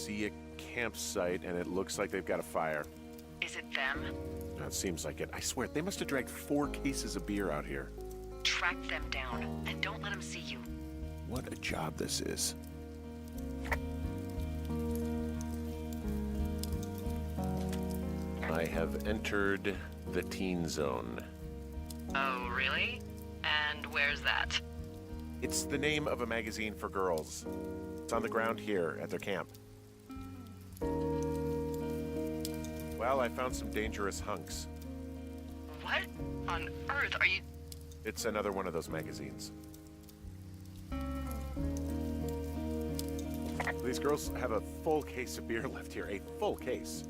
see a campsite, and it looks like they've got a fire. Is it them? That seems like it. I swear, they must have dragged 4 cases of beer out here. Track them down, and don't let them see you. What a job this is. I have entered the teen zone. Oh, really? And where's that? It's the name of a magazine for girls. It's on the ground here at their camp. Well, I found some dangerous hunks. What on earth are you... It's another one of those magazines. These girls have a full case of beer left here, a full case.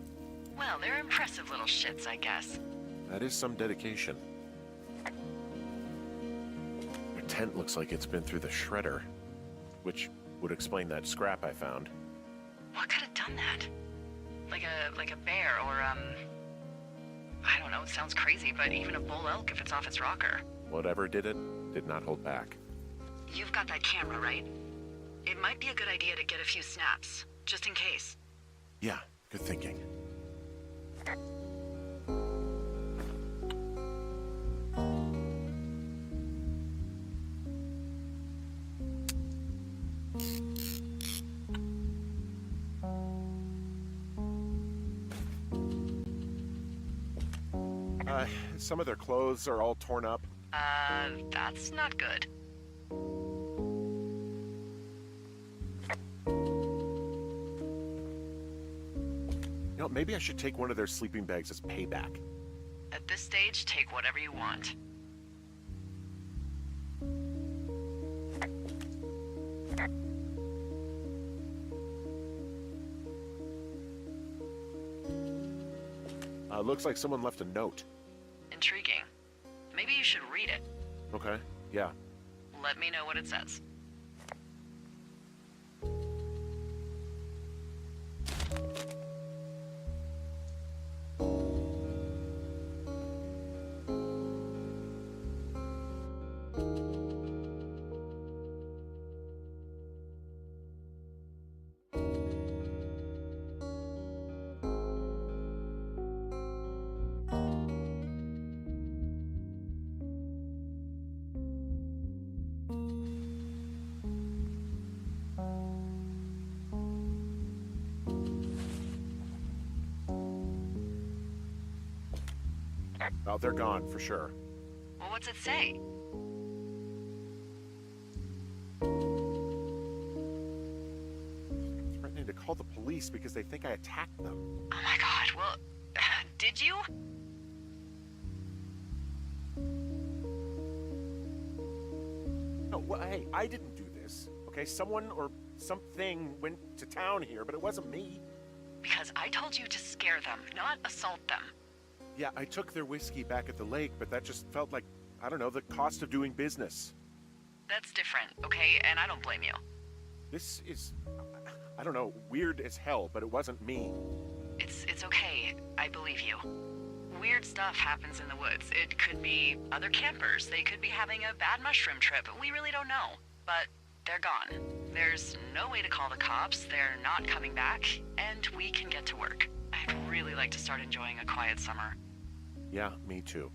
Well, they're impressive little shits, I guess. That is some dedication. Their tent looks like it's been through the shredder, which would explain that scrap I found. What could have done that? Like a bear or, I don't know, it sounds crazy, but even a bull elk if it's off its rocker. Whatever did it, did not hold back. You've got that camera, right? It might be a good idea to get a few snaps, just in case. Yeah, good thinking. Some of their clothes are all torn up. That's not good. You know, maybe I should take one of their sleeping bags as payback. At this stage, take whatever you want. Looks like someone left a note. Intriguing. Maybe you should read it. Okay, yeah. Let me know what it says. Oh, they're gone, for sure. Well, what's it say? Threatening to call the police because they think I attacked them. Oh my god, well, did you? No, well, hey, I didn't do this, okay? Someone or something went to town here, but it wasn't me. Because I told you to scare them, not assault them. Yeah, I took their whiskey back at the lake, but that just felt like, I don't know, the cost of doing business. That's different, okay? And I don't blame you. This is, I don't know, weird as hell, but it wasn't me. It's okay. I believe you. Weird stuff happens in the woods. It could be other campers. They could be having a bad mushroom trip. We really don't know. But they're gone. There's no way to call the cops. They're not coming back. And we can get to work. I'd really like to start enjoying a quiet summer. Yeah, me too.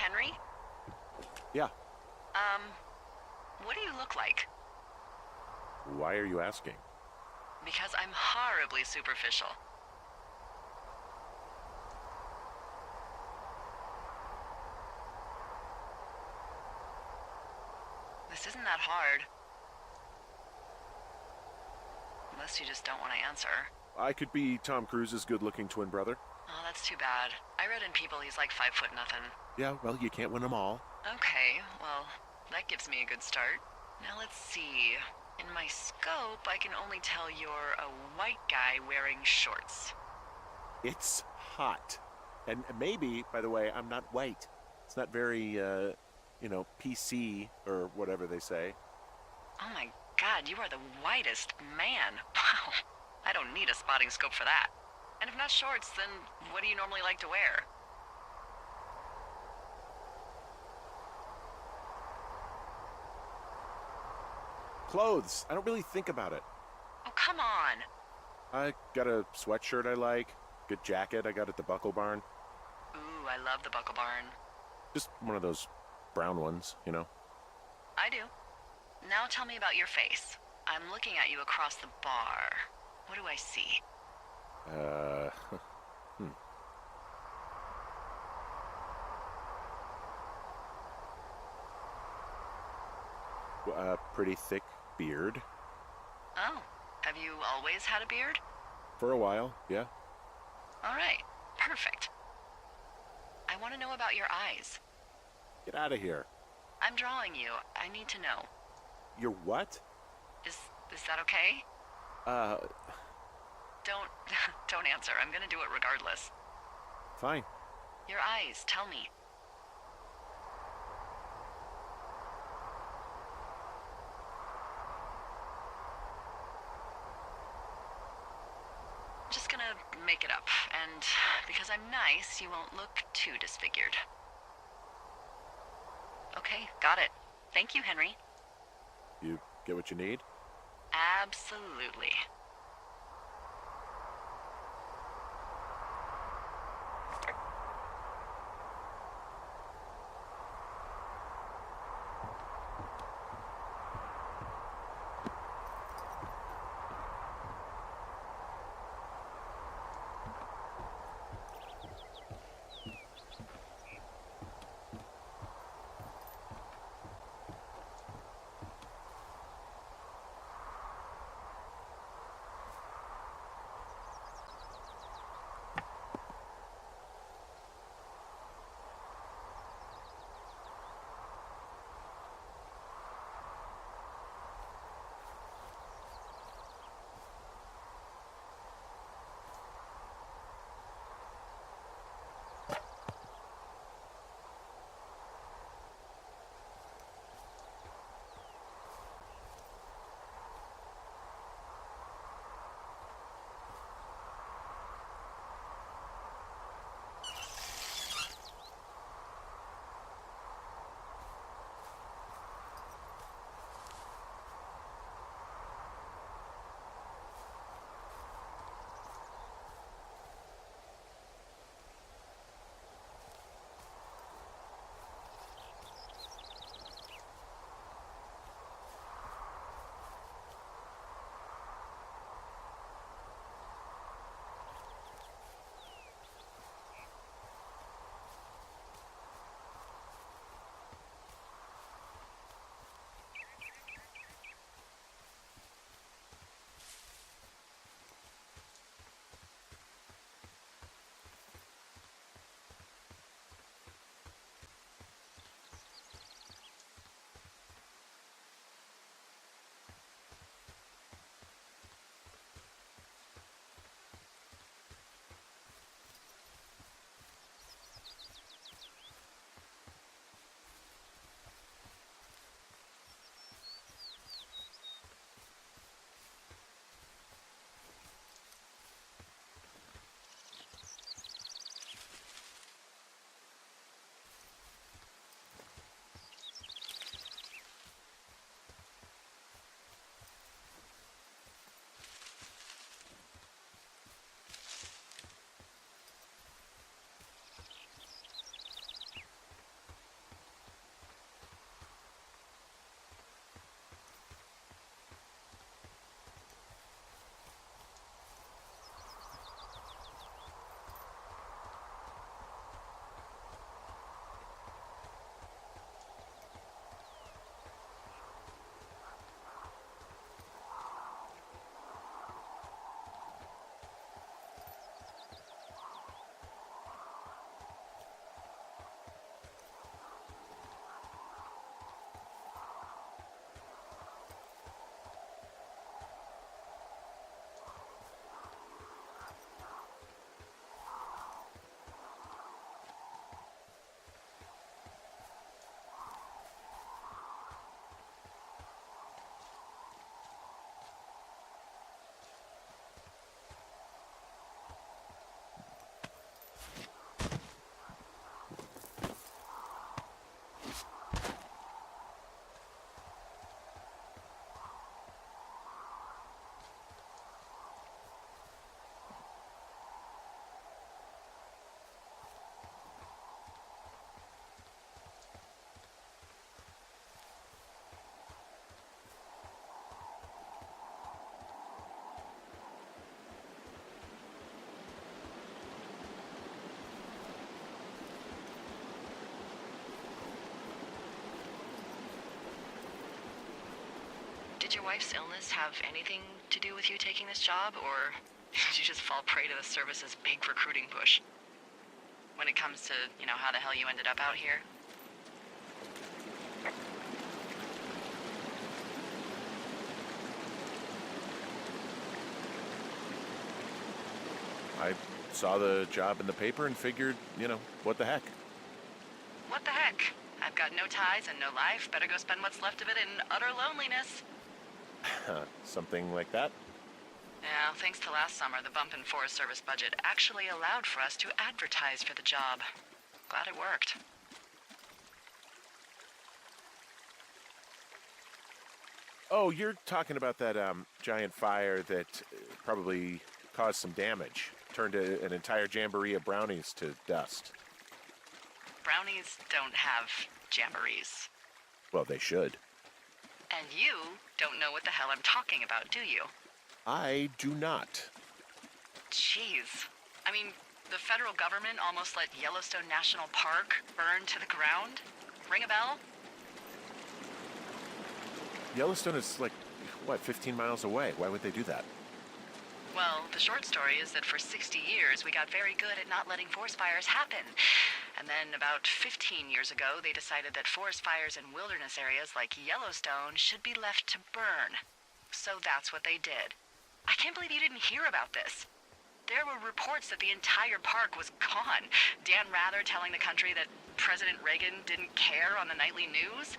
Henry? Yeah. What do you look like? Why are you asking? Because I'm horribly superficial. This isn't that hard. Unless you just don't want to answer. I could be Tom Cruise's good-looking twin brother. Oh, that's too bad. I read in People he's like 5'0" nothing. Yeah, well, you can't win them all. Okay, well, that gives me a good start. Now let's see. In my scope, I can only tell you're a white guy wearing shorts. It's hot. And maybe, by the way, I'm not white. It's not very, PC or whatever they say. Oh my god, you are the whitest man. Wow. I don't need a spotting scope for that. And if not shorts, then what do you normally like to wear? Clothes. I don't really think about it. Oh, come on. I got a sweatshirt I like. Good jacket I got at the Buckle Barn. Ooh, I love the Buckle Barn. Just one of those brown ones, you know. I do. Now tell me about your face. I'm looking at you across the bar. What do I see? A pretty thick beard. Oh, have you always had a beard? For a while, yeah. All right, perfect. I want to know about your eyes. Get out of here. I'm drawing you. I need to know. You're what? Is that okay? Don't don't answer. I'm gonna do it regardless. Fine. Your eyes, tell me. I'm just gonna make it up, and because I'm nice, you won't look too disfigured. Okay, got it. Thank you, Henry. You get what you need? Absolutely. Did your wife's illness have anything to do with you taking this job, or did you just fall prey to the service's big recruiting push? When it comes to, how the hell you ended up out here? I saw the job in the paper and figured, what the heck? What the heck? I've got no ties and no life. Better go spend what's left of it in utter loneliness. Something like that? Yeah, thanks to last summer, the bump in Forest Service budget actually allowed for us to advertise for the job. Glad it worked. Oh, you're talking about that giant fire that probably caused some damage. Turned an entire jamboree of brownies to dust. Brownies don't have jamborees. Well, they should. And you don't know what the hell I'm talking about, do you? I do not. Jeez. I mean, the federal government almost let Yellowstone National Park burn to the ground? Ring a bell? Yellowstone is 15 miles away. Why would they do that? Well, the short story is that for 60 years, we got very good at not letting forest fires happen. And then about 15 years ago, they decided that forest fires in wilderness areas like Yellowstone should be left to burn. So that's what they did. I can't believe you didn't hear about this. There were reports that the entire park was gone. Dan Rather telling the country that President Reagan didn't care on the nightly news.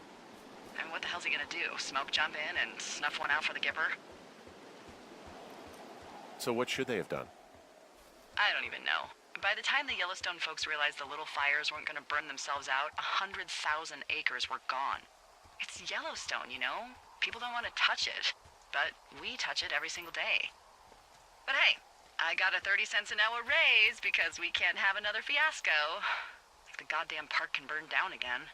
I mean, what the hell's he gonna do? Smoke jump in and snuff one out for the Gipper? So what should they have done? I don't even know. By the time the Yellowstone folks realized the little fires weren't gonna burn themselves out, 100,000 acres were gone. It's Yellowstone, People don't want to touch it. But we touch it every single day. But hey, I got a 30 cents an hour raise because we can't have another fiasco. Like the goddamn park can burn down again.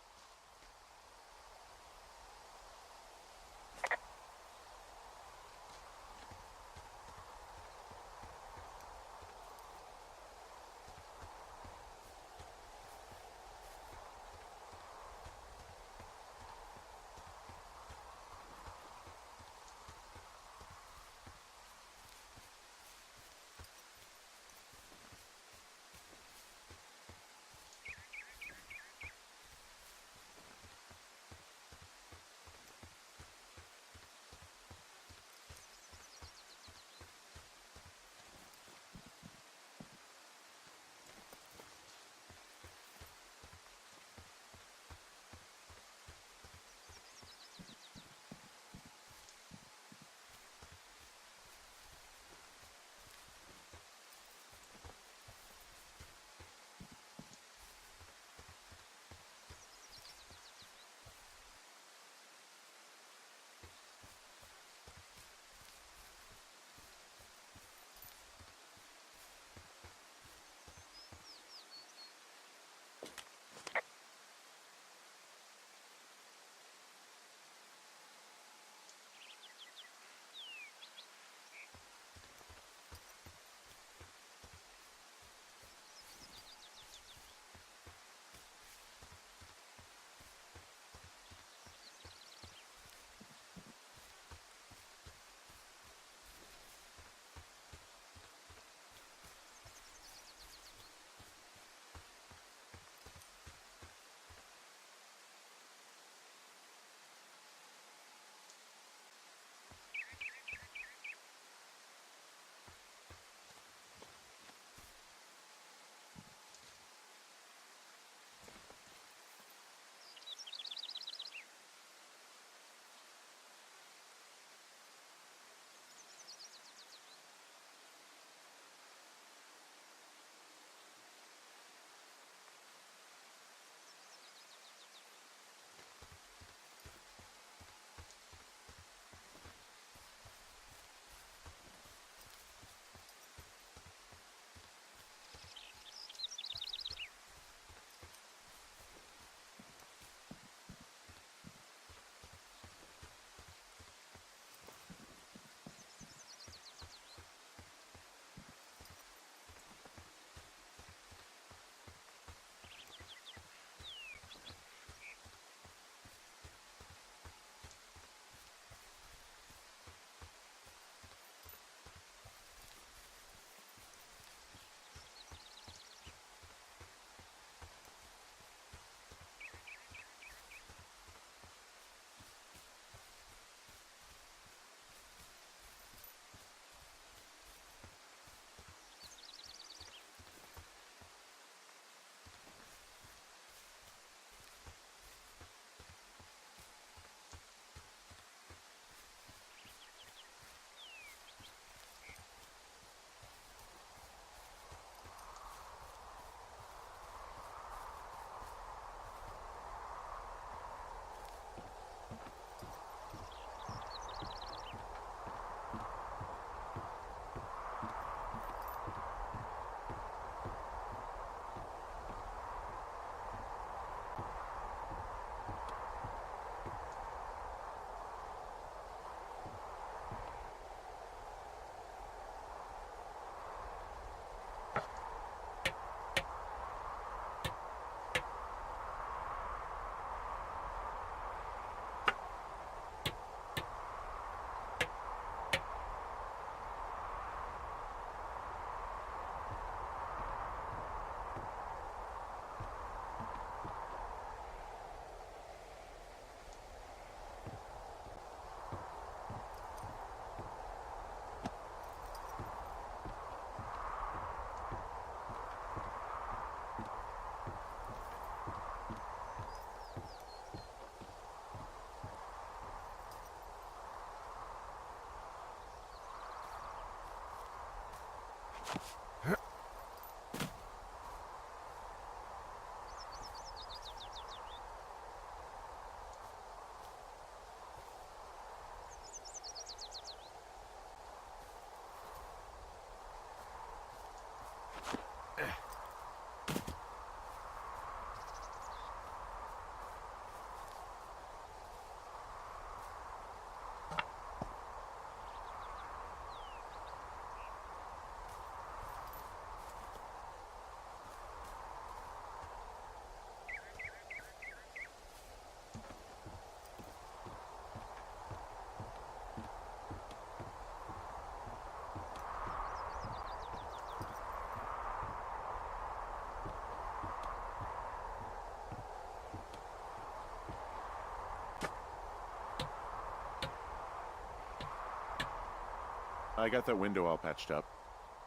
I got that window all patched up.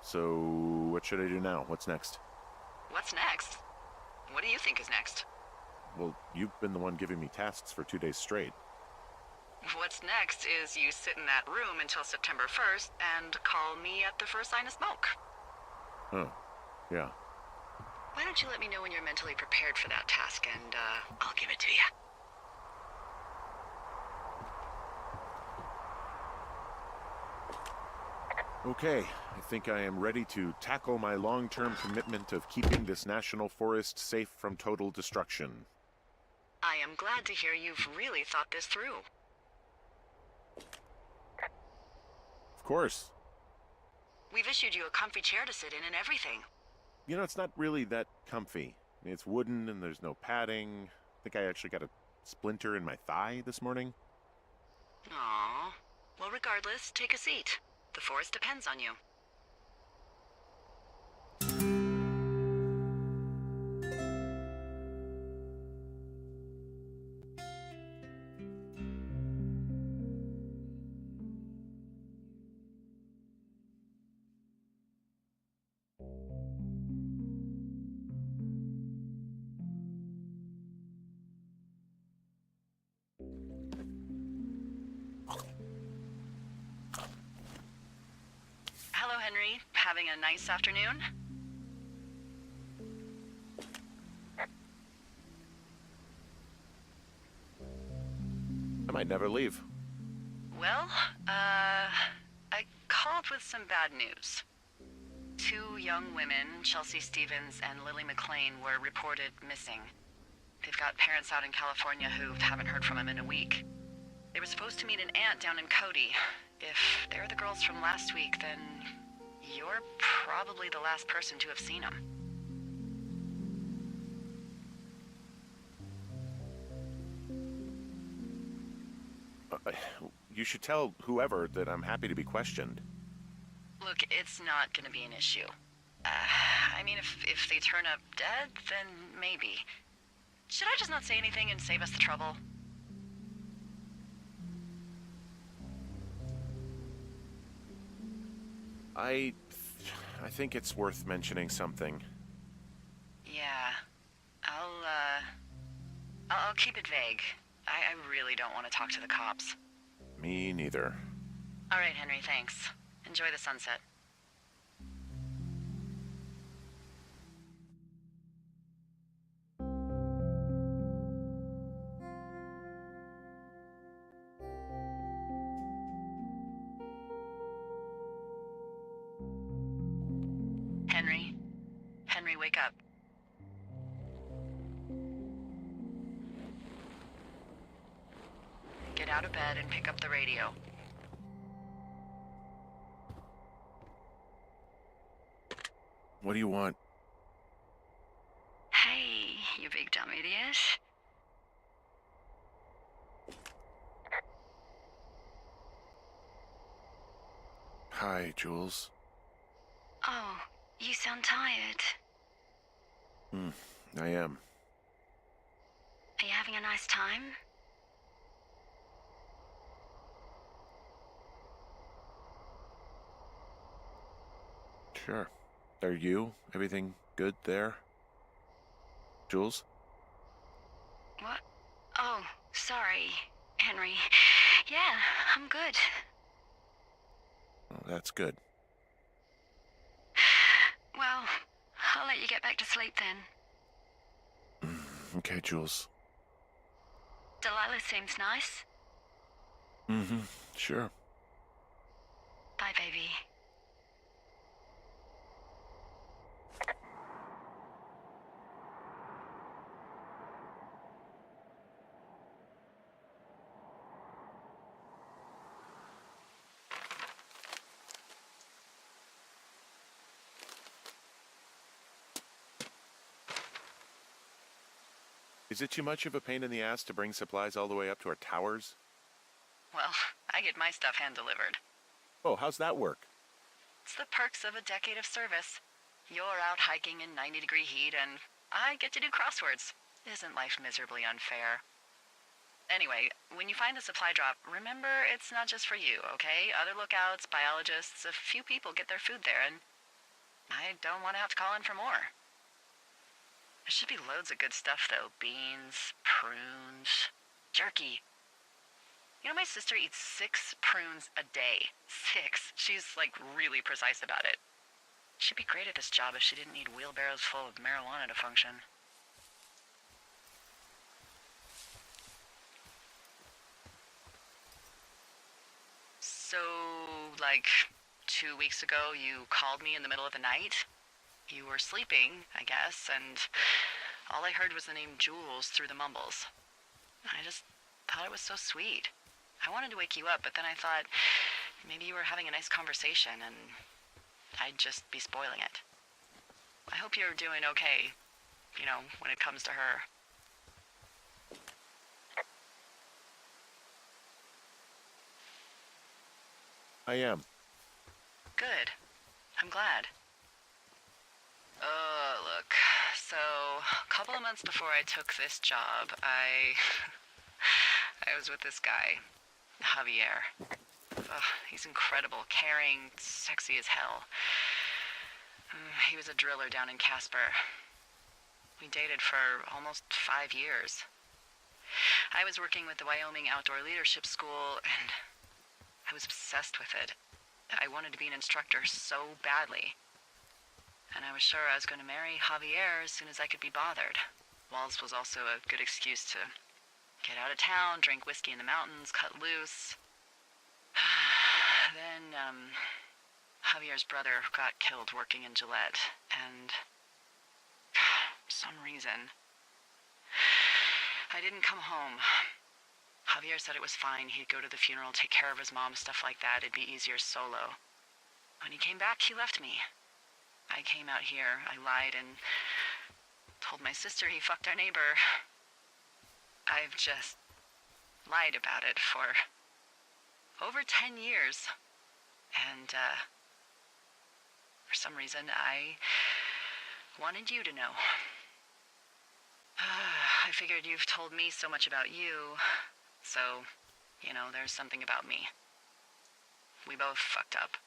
So, what should I do now? What's next? What's next? What do you think is next? Well, you've been the one giving me tasks for 2 days straight. What's next is you sit in that room until September 1st and call me at the first sign of smoke. Huh. Yeah. Why don't you let me know when you're mentally prepared for that task, and I'll give it to you. Okay, I think I am ready to tackle my long-term commitment of keeping this national forest safe from total destruction. I am glad to hear you've really thought this through. Of course. We've issued you a comfy chair to sit in and everything. You know, it's not really that comfy. I mean, it's wooden and there's no padding. I think I actually got a splinter in my thigh this morning. Aww. Well, regardless, take a seat. The forest depends on you. Hello, Henry. Having a nice afternoon? I might never leave. Well, I called with some bad news. 2 young women, Chelsea Stevens and Lily McLean, were reported missing. They've got parents out in California who haven't heard from them in a week. They were supposed to meet an aunt down in Cody. If they're the girls from last week, then you're probably the last person to have seen them. You should tell whoever that I'm happy to be questioned. Look, it's not gonna be an issue. I mean, if they turn up dead, then maybe. Should I just not say anything and save us the trouble? I think it's worth mentioning something. Yeah. I'll keep it vague. I really don't want to talk to the cops. Me neither. All right, Henry, thanks. Enjoy the sunset. Henry? Henry, wake up. Get out of bed and pick up the radio. What do you want? Hey, you big dumb idiot. Hi, Jules. Oh, you sound tired. I am. Are you having a nice time? Sure. Are you? Everything good there? Jules? What? Oh, sorry, Henry. Yeah, I'm good. Oh, that's good. Well, I'll let you get back to sleep then. Okay, Jules. Delilah seems nice. Sure. Bye, baby. Is it too much of a pain in the ass to bring supplies all the way up to our towers? Well, I get my stuff hand-delivered. Oh, how's that work? It's the perks of a decade of service. You're out hiking in 90-degree heat, and I get to do crosswords. Isn't life miserably unfair? Anyway, when you find the supply drop, remember it's not just for you, okay? Other lookouts, biologists, a few people get their food there, and I don't want to have to call in for more. There should be loads of good stuff, though. Beans, prunes, jerky. You know, my sister eats 6 prunes a day. 6. She's, like, really precise about it. She'd be great at this job if she didn't need wheelbarrows full of marijuana to function. So, like, 2 weeks ago, you called me in the middle of the night? You were sleeping, I guess, and all I heard was the name Jules through the mumbles. I just thought it was so sweet. I wanted to wake you up, but then I thought maybe you were having a nice conversation and I'd just be spoiling it. I hope you're doing okay, you know, when it comes to her. I am. Good. I'm glad. Look, so a couple of months before I took this job, I was with this guy, Javier. He's incredible, caring, sexy as hell. He was a driller down in Casper. We dated for almost 5 years. I was working with the Wyoming Outdoor Leadership School, and I was obsessed with it. I wanted to be an instructor so badly. And I was sure I was going to marry Javier as soon as I could be bothered. Walls was also a good excuse to get out of town, drink whiskey in the mountains, cut loose. Then, Javier's brother got killed working in Gillette, and for some reason, I didn't come home. Javier said it was fine. He'd go to the funeral, take care of his mom, stuff like that. It'd be easier solo. When he came back, he left me. I came out here, I lied, and told my sister he fucked our neighbor. I've just lied about it for over 10 years. And, for some reason, I wanted you to know. I figured you've told me so much about you, so, you know, there's something about me. We both fucked up.